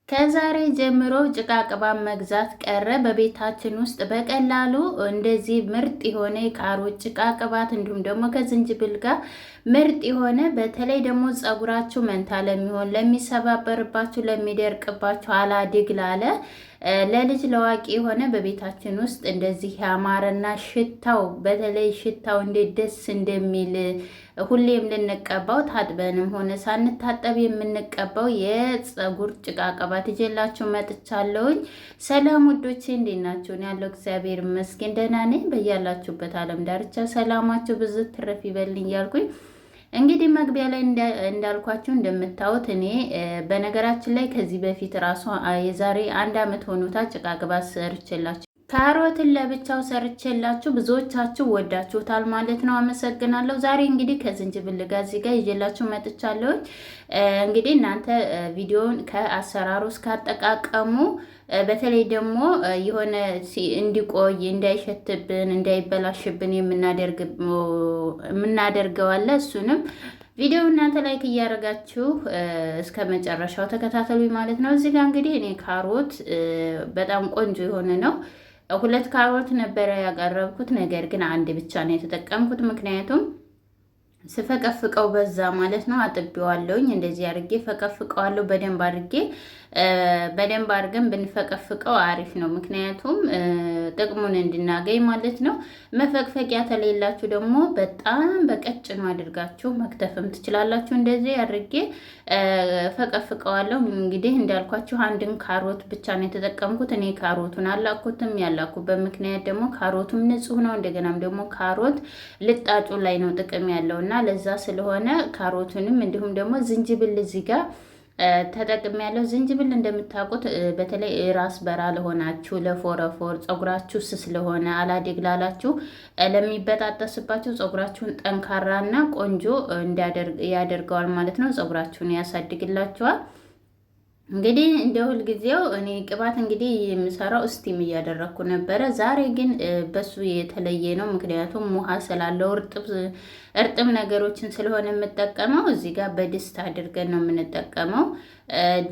ከዛሬ ጀምሮ ጭቃ ቅባት መግዛት ቀረ። በቤታችን ውስጥ በቀላሉ እንደዚህ ምርጥ የሆነ የካሮት ጭቃ ቅባት እንዲሁም ደግሞ ከዝንጅብል ጋር ምርጥ የሆነ በተለይ ደግሞ ፀጉራችሁ መንታ ለሚሆን፣ ለሚሰባበርባችሁ፣ ለሚደርቅባችሁ፣ አላድግ ላለ ለልጅ ለዋቂ የሆነ በቤታችን ውስጥ እንደዚህ ያማረና ሽታው በተለይ ሽታው እንዴት ደስ እንደሚል ሁሌም ልንቀባው ታጥበንም ሆነ ሳንታጠብ የምንቀባው የፀጉር ጭቃ ቅባት ይዤላችሁ መጥቻለሁኝ። ሰላም ውዶቼ እንዴት ናችሁ? ያለው እግዚአብሔር ይመስገን ደህና ነኝ። በያላችሁበት ዓለም ዳርቻ ሰላማችሁ ብዙ ትረፍ ይበልኝ እያልኩኝ እንግዲህ መግቢያ ላይ እንዳልኳችሁ እንደምታዩት እኔ በነገራችን ላይ ከዚህ በፊት ራሱ የዛሬ 1 ዓመት ሆኖታ ጭቃ ቅባት ሰርቼላችሁ ካሮትን ለብቻው ሰርቼላችሁ ብዙዎቻችሁ ወዳችሁታል ማለት ነው። አመሰግናለሁ። ዛሬ እንግዲህ ከዝንጅብል ጋር እዚህ ጋር ይዤላችሁ መጥቻለሁ። እንግዲህ እናንተ ቪዲዮውን ከአሰራሩ እስከ አጠቃቀሙ በተለይ ደግሞ የሆነ እንዲቆይ እንዳይሸትብን እንዳይበላሽብን የምናደርገው አለ። እሱንም ቪዲዮ እናንተ ላይክ እያደረጋችሁ እስከ መጨረሻው ተከታተሉኝ ማለት ነው። እዚህ ጋር እንግዲህ እኔ ካሮት በጣም ቆንጆ የሆነ ነው 2 ካሮት ነበረ ያቀረብኩት፣ ነገር ግን 1 ብቻ ነው የተጠቀምኩት። ምክንያቱም ስፈቀፍቀው በዛ ማለት ነው። አጥቤዋለሁኝ እንደዚህ አድርጌ ፈቀፍቀዋለሁ። በደንብ አድርገን ብንፈቀፍቀው አሪፍ ነው። ምክንያቱም ጥቅሙን እንድናገኝ ማለት ነው። መፈቅፈቂያ ተሌላችሁ ደግሞ በጣም በቀጭኑ አድርጋችሁ መክተፍም ትችላላችሁ። እንደዚህ አድርጌ ፈቀፍቀዋለሁ። እንግዲህ እንዳልኳችሁ 1 ካሮት ብቻ ነው የተጠቀምኩት። እኔ ካሮቱን አላኩትም። ያላኩበት ምክንያት ደግሞ ካሮቱም ንጹህ ነው። እንደገናም ደግሞ ካሮት ልጣጩ ላይ ነው ጥቅም ያለው እና ለዛ ስለሆነ ካሮቱንም እንዲሁም ደግሞ ዝንጅብል እዚህ ጋር ተጠቅም ያለው። ዝንጅብል እንደምታውቁት በተለይ ራስ በራ ለሆናችሁ፣ ለፎረፎር ፀጉራችሁ ስስ ስለሆነ አላደግ ላላችሁ፣ ለሚበጣጠስባችሁ ፀጉራችሁን ጠንካራና ቆንጆ ያደርገዋል ማለት ነው። ፀጉራችሁን ያሳድግላችኋል። እንግዲህ እንደ ሁል ጊዜው እኔ ቅባት እንግዲህ የምሰራው ስቲም እያደረኩ ነበረ። ዛሬ ግን በሱ የተለየ ነው። ምክንያቱም ውሃ ስላለው እርጥብ ነገሮችን ስለሆነ የምጠቀመው እዚህ ጋር በድስት አድርገን ነው የምንጠቀመው።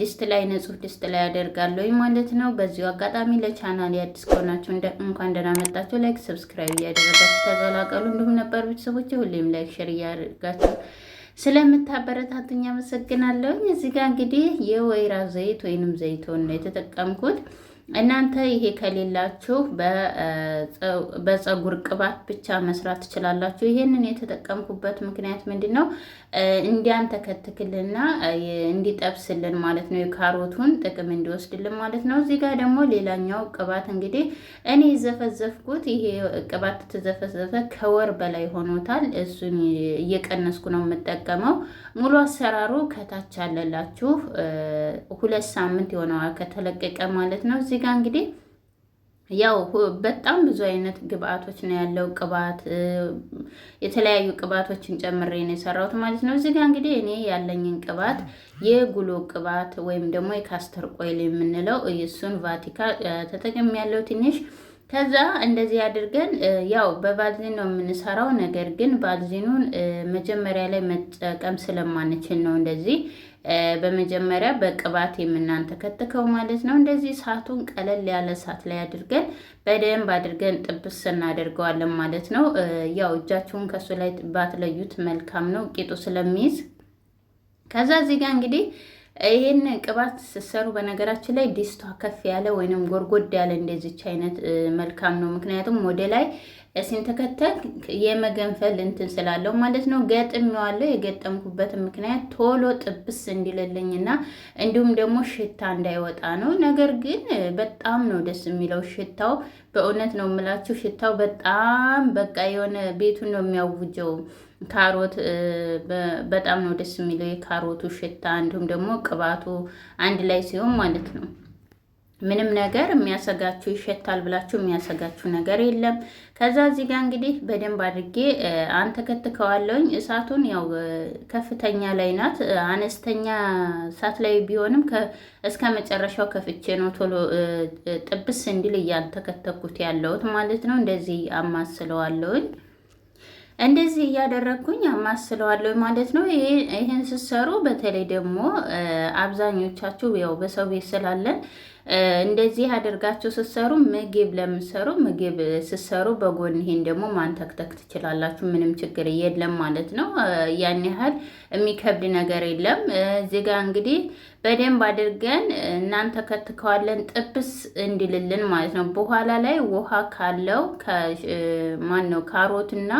ድስት ላይ ንጹህ ድስት ላይ አደርጋለሁ ማለት ነው። በዚሁ አጋጣሚ ለቻናል አዲስ ከሆናችሁ እንኳን ደህና መጣችሁ። ላይክ ሰብስክራይብ እያደረጋችሁ ተቀላቀሉ። እንዲሁም ነበር ቤተሰቦች ሁሌም ላይክ ሼር እያደረጋችሁ ስለምታበረታቱኝ አመሰግናለሁ። እዚህ ጋር እንግዲህ የወይራ ዘይት ወይንም ዘይቶን ነው የተጠቀምኩት። እናንተ ይሄ ከሌላችሁ በፀጉር ቅባት ብቻ መስራት ትችላላችሁ። ይሄንን የተጠቀምኩበት ምክንያት ምንድነው? እንዲያንተከትክልና እንዲጠብስልን ማለት ነው። የካሮቱን ጥቅም እንዲወስድልን ማለት ነው። እዚህ ጋር ደግሞ ሌላኛው ቅባት እንግዲህ እኔ ዘፈዘፍኩት። ይሄ ቅባት ተዘፈዘፈ ከወር በላይ ሆኖታል። እሱን እየቀነስኩ ነው የምጠቀመው። ሙሉ አሰራሩ ከታች አለላችሁ። 2 ሳምንት የሆነዋል ከተለቀቀ ማለት ነው። እዚህ ጋር እንግዲህ ያው በጣም ብዙ አይነት ግብአቶች ነው ያለው። ቅባት የተለያዩ ቅባቶችን ጨምሬ ነው የሰራሁት ማለት ነው። እዚህ ጋር እንግዲህ እኔ ያለኝን ቅባት የጉሎ ቅባት ወይም ደግሞ የካስተር ቆይል የምንለው እሱን ቫቲካ ተጠቅሜ ያለው ትንሽ። ከዛ እንደዚህ አድርገን ያው በባልዚን ነው የምንሰራው። ነገር ግን ባልዚኑን መጀመሪያ ላይ መጠቀም ስለማንችል ነው እንደዚህ በመጀመሪያ በቅባት የምናንተከትከው ማለት ነው። እንደዚህ እሳቱን ቀለል ያለ እሳት ላይ አድርገን በደንብ አድርገን ጥብስ እናደርገዋለን ማለት ነው። ያው እጃችሁን ከሱ ላይ ባትለዩት መልካም ነው ቂጡ ስለሚይዝ። ከዛ እዚህ ጋር እንግዲህ ይሄን ቅባት ስትሰሩ በነገራችን ላይ ዲስቷ ከፍ ያለ ወይንም ጎርጎድ ያለ እንደዚች አይነት መልካም ነው። ምክንያቱም ወደ ላይ ሲንተከተክ የመገንፈል እንትን ስላለው ማለት ነው። ገጥሜዋለሁ። የገጠምኩበትን ምክንያት ቶሎ ጥብስ እንዲልልኝና እንዲሁም ደግሞ ሽታ እንዳይወጣ ነው። ነገር ግን በጣም ነው ደስ የሚለው ሽታው። በእውነት ነው የምላችሁ ሽታው በጣም በቃ የሆነ ቤቱን ነው የሚያውጀው። ካሮት በጣም ነው ደስ የሚለው የካሮቱ ሽታ እንዲሁም ደግሞ ቅባቱ አንድ ላይ ሲሆን ማለት ነው። ምንም ነገር የሚያሰጋችሁ ይሸታል ብላችሁ የሚያሰጋችሁ ነገር የለም። ከዛ እዚህ ጋር እንግዲህ በደንብ አድርጌ አንተከትከዋለሁኝ። እሳቱን ያው ከፍተኛ ላይ ናት። አነስተኛ እሳት ላይ ቢሆንም እስከ መጨረሻው ከፍቼ ነው ቶሎ ጥብስ እንዲል እያንተከተኩት ያለሁት ማለት ነው። እንደዚህ አማስለዋለሁኝ። እንደዚህ እያደረግኩኝ አማስለዋለሁ ማለት ነው። ይህን ስትሰሩ በተለይ ደግሞ አብዛኞቻችሁ ያው በሰው ቤት ስላለን እንደዚህ አድርጋችሁ ስትሰሩ ምግብ ለምትሰሩ ምግብ ስትሰሩ በጎን ይሄን ደግሞ ማንተክተክ ትችላላችሁ። ምንም ችግር የለም ማለት ነው። ያን ያህል የሚከብድ ነገር የለም። እዚህ ጋር እንግዲህ በደንብ አድርገን እናንተ ከትከዋለን ጥብስ እንዲልልን ማለት ነው። በኋላ ላይ ውሃ ካለው ማን ነው ካሮትና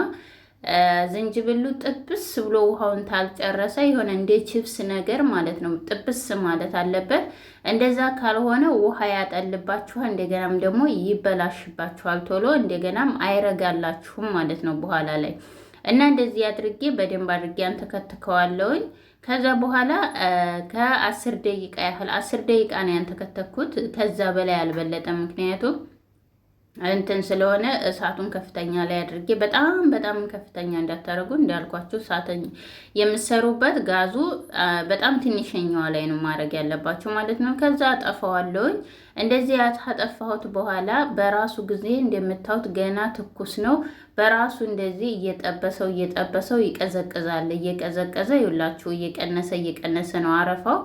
ዝንጅብሉ ጥብስ ብሎ ውሃውን ታልጨረሰ የሆነ እንደ ቺፕስ ነገር ማለት ነው ጥብስ ማለት አለበት። እንደዛ ካልሆነ ውሃ ያጠልባችኋል፣ እንደገናም ደግሞ ይበላሽባችኋል ቶሎ፣ እንደገናም አይረጋላችሁም ማለት ነው በኋላ ላይ እና እንደዚህ አድርጌ በደንብ አድርጌ አንተከትከዋለሁኝ። ከዛ በኋላ ከ10 ደቂቃ ያህል 10 ደቂቃ ነው ያንተከተኩት፣ ከዛ በላይ አልበለጠ ምክንያቱም እንትን ስለሆነ እሳቱን ከፍተኛ ላይ አድርጌ በጣም ከፍተኛ እንዳታረጉ እንዳልኳችሁ እሳተኛ የምሰሩበት ጋዙ በጣም ትንሽኛዋ ላይ ነው ማድረግ ያለባችሁ ማለት ነው። ከዛ አጠፋዋለሁኝ። እንደዚህ አጠፋሁት በኋላ በራሱ ጊዜ እንደምታዩት ገና ትኩስ ነው። በራሱ እንደዚህ እየጠበሰው ይቀዘቅዛል። እየቀዘቀዘ ይውላችሁ እየቀነሰ ነው አረፋው።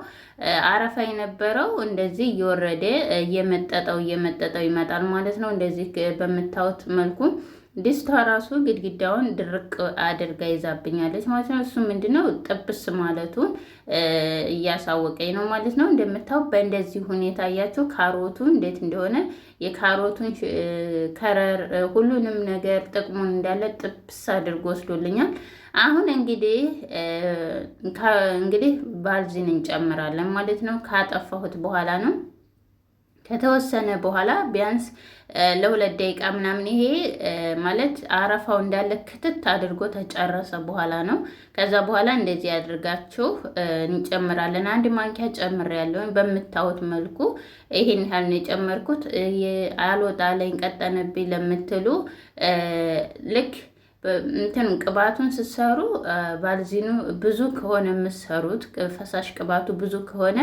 አረፋ የነበረው እንደዚህ እየወረደ እየመጠጠው ይመጣል ማለት ነው። እንደዚህ በምታዩት መልኩ ድስቷ ራሱ ግድግዳውን ድርቅ አድርጋ ይዛብኛለች ማለት ነው። እሱ ምንድነው ጥብስ ማለቱን እያሳወቀኝ ነው ማለት ነው። እንደምታው በእንደዚህ ሁኔታ እያችሁ ካሮቱ እንዴት እንደሆነ የካሮቱን ከረር ሁሉንም ነገር ጥቅሙን እንዳለ ጥብስ አድርጎ ወስዶልኛል። አሁን እንግዲህ ባልዚን እንጨምራለን ማለት ነው። ካጠፋሁት በኋላ ነው ከተወሰነ በኋላ ቢያንስ ለ2 ደቂቃ ምናምን ይሄ ማለት አረፋው እንዳለ ክትት አድርጎ ተጨረሰ በኋላ ነው። ከዛ በኋላ እንደዚህ አድርጋችሁ እንጨምራለን። 1 ማንኪያ ጨምሬያለሁ በምታዩት መልኩ ይሄን ያህል ነው የጨመርኩት። አልወጣለኝ ቀጠነብኝ ለምትሉ ልክ እንትን ቅባቱን ስትሰሩ ባልዚኑ ብዙ ከሆነ የምትሰሩት ፈሳሽ ቅባቱ ብዙ ከሆነ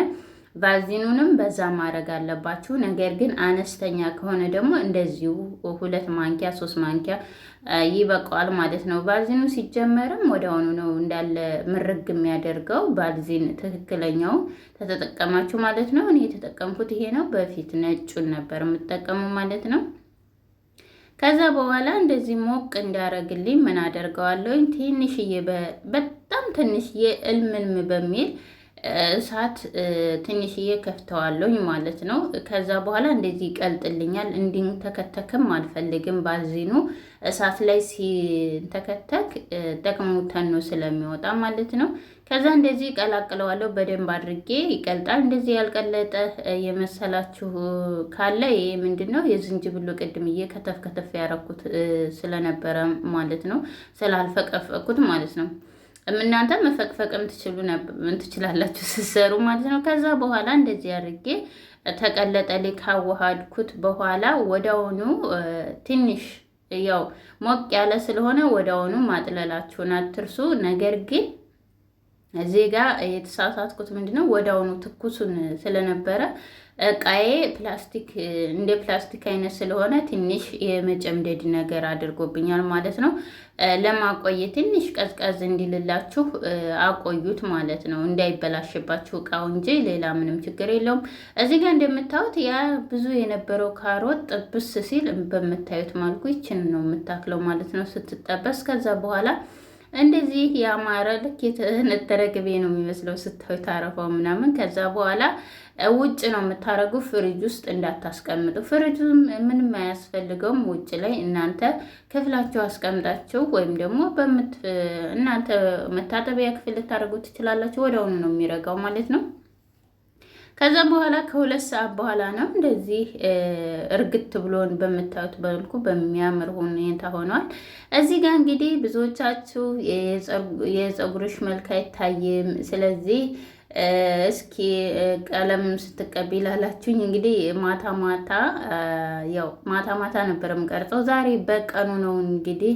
ባልዚኑንም በዛ ማድረግ አለባችሁ። ነገር ግን አነስተኛ ከሆነ ደግሞ እንደዚሁ 2 ማንኪያ 3 ማንኪያ ይበቃዋል ማለት ነው። ባልዚኑ ሲጀመርም ወዲያውኑ ነው እንዳለ ምርግ የሚያደርገው ባልዚን ትክክለኛው ተጠቀማችሁ ማለት ነው። እኔ የተጠቀምኩት ይሄ ነው። በፊት ነጩን ነበር የምጠቀመው ማለት ነው። ከዛ በኋላ እንደዚህ ሞቅ እንዳረግልኝ ምን አደርገዋለሁኝ ትንሽዬ በጣም ትንሽዬ እልምልም በሚል እሳት ትንሽዬ ከፍተዋለሁኝ ማለት ነው። ከዛ በኋላ እንደዚህ ይቀልጥልኛል። እንዲንተከተክም አልፈልግም። ባልዚኑ እሳት ላይ ሲንተከተክ ጥቅሙ ተኖ ስለሚወጣ ማለት ነው። ከዛ እንደዚህ ቀላቅለዋለሁ በደንብ አድርጌ ይቀልጣል። እንደዚህ ያልቀለጠ የመሰላችሁ ካለ ይሄ ምንድነው የዝንጅብሉ ቅድምዬ ከተፍ ያረኩት ስለነበረ ማለት ነው፣ ስላልፈቀፈኩት ማለት ነው። እናንተ መፈቅፈቅም ትችላላችሁ ስትሰሩ ማለት ነው። ከዛ በኋላ እንደዚህ አድርጌ ተቀለጠልኝ። ካዋሃድኩት በኋላ ወዳውኑ ትንሽ ያው ሞቅ ያለ ስለሆነ ወዳውኑ ማጥለላችሁን አትርሱ። ነገር ግን እዚህ ጋር የተሳሳትኩት ምንድነው ወዳውኑ ትኩሱን ስለነበረ እቃዬ እንደ ፕላስቲክ አይነት ስለሆነ ትንሽ የመጨምደድ ነገር አድርጎብኛል ማለት ነው። ለማቆየት ትንሽ ቀዝቀዝ እንዲልላችሁ አቆዩት ማለት ነው፣ እንዳይበላሽባችሁ እቃው እንጂ ሌላ ምንም ችግር የለውም። እዚህ ጋር እንደምታዩት ያ ብዙ የነበረው ካሮት ጥብስ ሲል በምታዩት መልኩ ይችን ነው የምታክለው ማለት ነው ስትጠበስ። ከዛ በኋላ እንደዚህ ያማረ ልክ የተነጠረ ቅቤ ነው የሚመስለው ስታዩት አረፋው ምናምን። ከዛ በኋላ ውጭ ነው የምታረጉ፣ ፍሪጅ ውስጥ እንዳታስቀምጡ። ፍሪጅ ምንም አያስፈልገውም። ውጭ ላይ እናንተ ክፍላችሁ አስቀምጣችሁ ወይም ደግሞ እናንተ መታጠቢያ ክፍል ልታደርጉ ትችላላችሁ። ወዲያውኑ ነው የሚረጋው ማለት ነው። ከዛ በኋላ ከ2 ሰዓት በኋላ ነው እንደዚህ እርግት ብሎን በምታዩት መልኩ በሚያምር ሁኔታ ሆኗል። እዚህ ጋር እንግዲህ ብዙዎቻችሁ የፀጉርሽ መልክ አይታይም፣ ስለዚህ እስኪ ቀለም ስትቀቢ ላላችሁኝ እንግዲህ ማታ ነበር የምቀርጸው። ዛሬ በቀኑ ነው እንግዲህ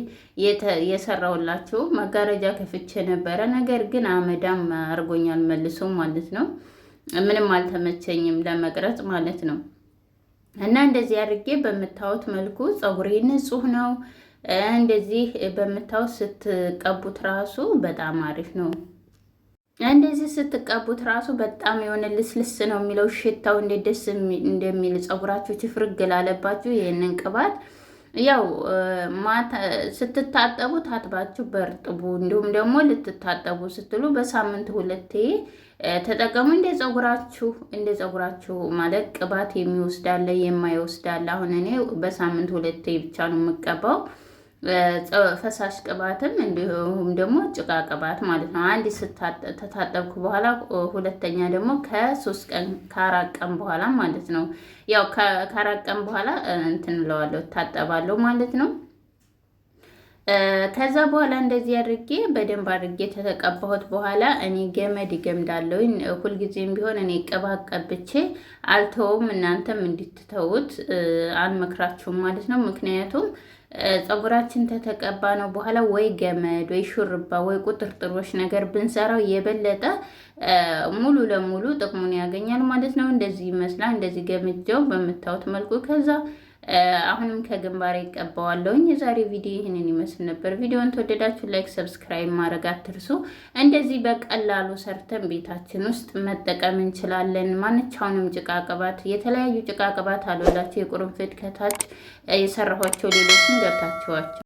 የሰራውላችሁ። መጋረጃ ከፍቼ ነበረ፣ ነገር ግን አመዳም አርጎኛል መልሶ ማለት ነው። ምንም አልተመቸኝም ለመቅረጽ ማለት ነው። እና እንደዚህ አድርጌ በምታዩት መልኩ ፀጉሬ ንጹህ ነው። እንደዚህ በምታዩት ስትቀቡት ራሱ በጣም አሪፍ ነው። እንደዚህ ስትቀቡት ራሱ በጣም የሆነ ልስልስ ነው የሚለው። ሽታው እንዴት ደስ እንደሚል ፀጉራችሁ ችፍርግ ላለባችሁ ይህንን ቅባት ያው ማታ ስትታጠቡ ታጥባችሁ በርጥቡ፣ እንዲሁም ደግሞ ልትታጠቡ ስትሉ በሳምንት 2 ተጠቀሙ። እንደ ፀጉራችሁ ማለት ቅባት የሚወስዳለ የማይወስዳለ። አሁን እኔ በሳምንት 2 ብቻ ነው የምቀባው። ፈሳሽ ቅባትም እንዲሁም ደግሞ ጭቃ ቅባት ማለት ነው። አንድ ተታጠብኩ በኋላ ሁለተኛ ደግሞ ከ3 ቀን ከ4 ቀን በኋላ ማለት ነው። ያው ከ4 ቀን በኋላ እንትን እለዋለሁ እታጠባለሁ ማለት ነው። ከዛ በኋላ እንደዚህ አድርጌ በደንብ አድርጌ ተተቀባሁት በኋላ እኔ ገመድ ይገምዳለሁኝ። ሁልጊዜም ቢሆን እኔ ቅባት ቀብቼ አልተውም። እናንተም እንድትተውት አንመክራችሁም ማለት ነው። ምክንያቱም ፀጉራችን ተተቀባ ነው በኋላ ወይ ገመድ ወይ ሹርባ ወይ ቁጥርጥሮች ነገር ብንሰራው የበለጠ ሙሉ ለሙሉ ጥቅሙን ያገኛል ማለት ነው። እንደዚህ ይመስላል። እንደዚህ ገምጀው በምታዩት መልኩ ከዛ አሁንም ከግንባሬ ይቀባዋለሁኝ። የዛሬ ቪዲዮ ይህንን ይመስል ነበር። ቪዲዮውን ተወደዳችሁ ላይክ፣ ሰብስክራይብ ማድረግ አትርሱ። እንደዚህ በቀላሉ ሰርተን ቤታችን ውስጥ መጠቀም እንችላለን። ማንኛውንም ጭቃ ቅባት፣ የተለያዩ ጭቃ ቅባት አሉላችሁ። የቁርንፍድ ከታች የሰራኋቸው ሌሎችን ገብታችኋቸው